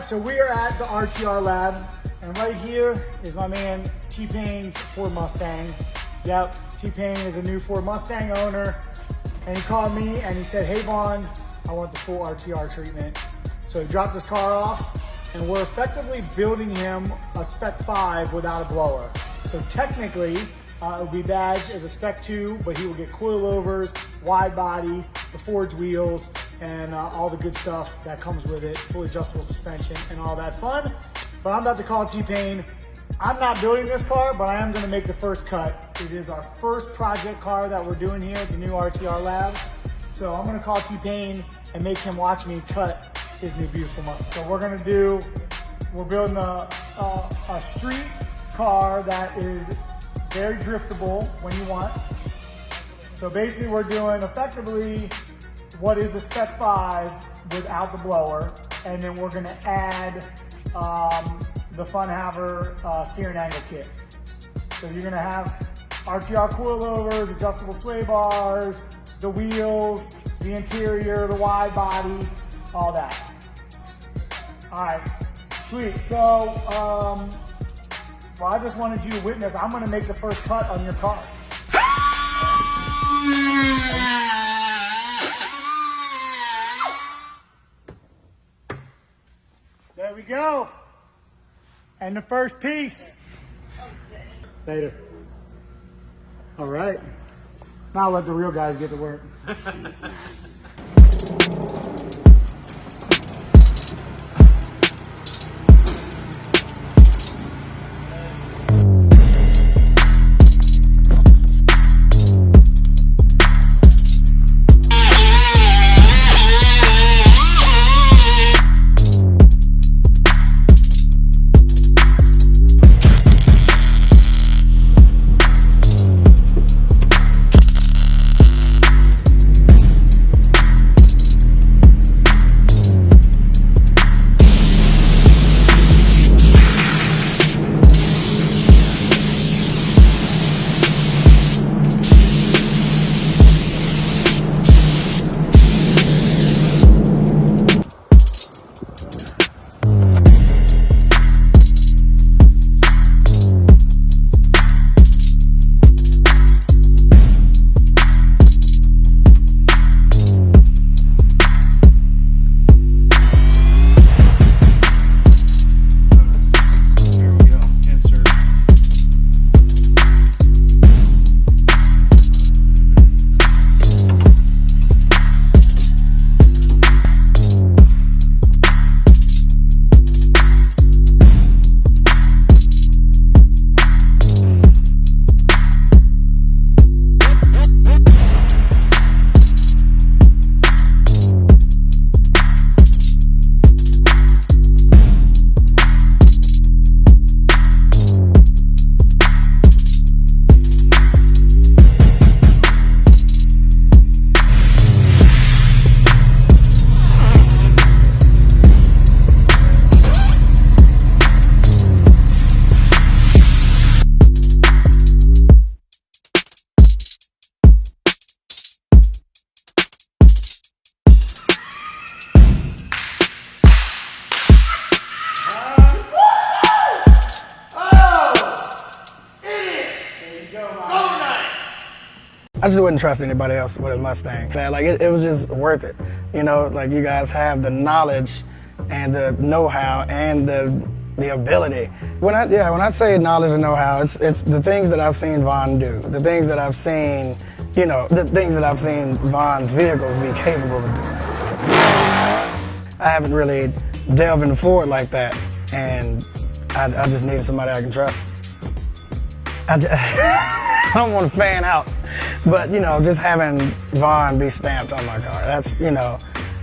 so we are at the RTR lab, and right here is my man T-Pain's Ford Mustang. Yep, T-Pain is a new Ford Mustang owner, and he called me and he said, hey Vaughn, I want the full RTR treatment. So he dropped his car off, and we're effectively building him a Spec 5 without a blower. So technically, it will be badged as a Spec 2, but he will get coilovers, wide body, the forged wheels, and all the good stuff that comes with it, fully adjustable suspension and all that fun. But I'm about to call T-Pain. I'm not building this car, but I am gonna make the first cut. It is our first project car that we're doing here at the new RTR lab. So I'm gonna call T-Pain and make him watch me cut his new beautiful Mustang. So we're building a street car that is very driftable when you want. So basically we're doing effectively what is a Spec 5 without the blower, and then we're gonna add the Fun Haver steering angle kit. So you're gonna have RTR coilovers, adjustable sway bars, the wheels, the interior, the wide body, all that. All right, sweet. So, well, I just wanted you to witness, I'm gonna make the first cut on your car. There we go. And the first piece. Later. All right. Now let the real guys get to work. I just wouldn't trust anybody else with a Mustang. Like it was just worth it. You know, like you guys have the knowledge and the know-how and the ability. When I say knowledge and know-how, it's the things that I've seen Vaughn do, the things that I've seen, you know, the things that I've seen Vaughn's vehicles be capable of doing. I haven't really delved into Ford like that, and I just needed somebody I can trust. I don't want to fan out, but you know, just having Vaughn be stamped on my car, that's, you know,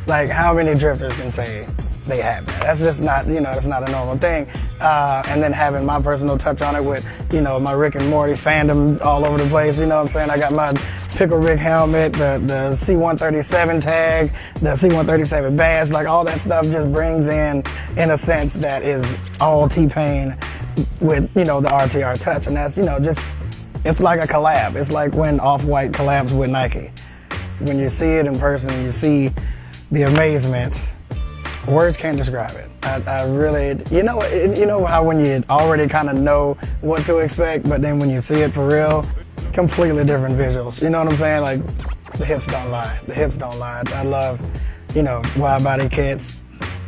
like how many drifters can say they have that? That's just not, you know, that's not a normal thing. And then having my personal touch on it with, you know, my Rick and Morty fandom all over the place, you know what I'm saying? I got my Pickle Rick helmet, the C-137 tag, the C-137 badge, like all that stuff just brings in a sense that is all T-Pain with, you know, the RTR touch. And that's, you know, just, it's like a collab. It's like when Off-White collabs with Nike. When you see it in person, you see the amazement. Words can't describe it. I really, you know how when you already kind of know what to expect, but then when you see it for real, completely different visuals. You know what I'm saying? Like, the hips don't lie. The hips don't lie. I love, wide body kits,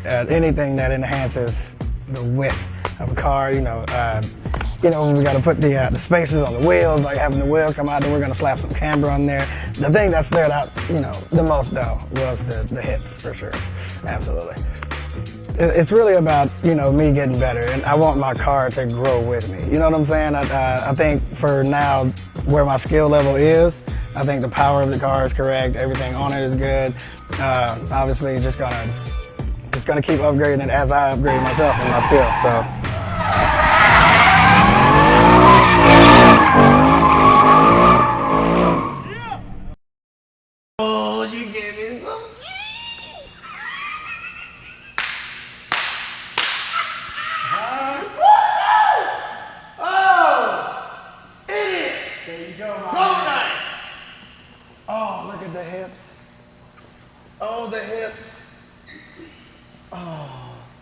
anything that enhances the width of a car. We got to put the spacers on the wheels, like having the wheel come out, then we're gonna slap some camber on there. The thing that stood out, the most though, was the hips, for sure. Absolutely. It's really about, me getting better, and I want my car to grow with me. You know what I'm saying? I think for now, where my skill level is, I think the power of the car is correct. Everything on it is good. Obviously, just gonna keep upgrading it as I upgrade myself and my skill. So. Oh, you gave me some. Oh, look at the hips. Oh, the hips. Oh.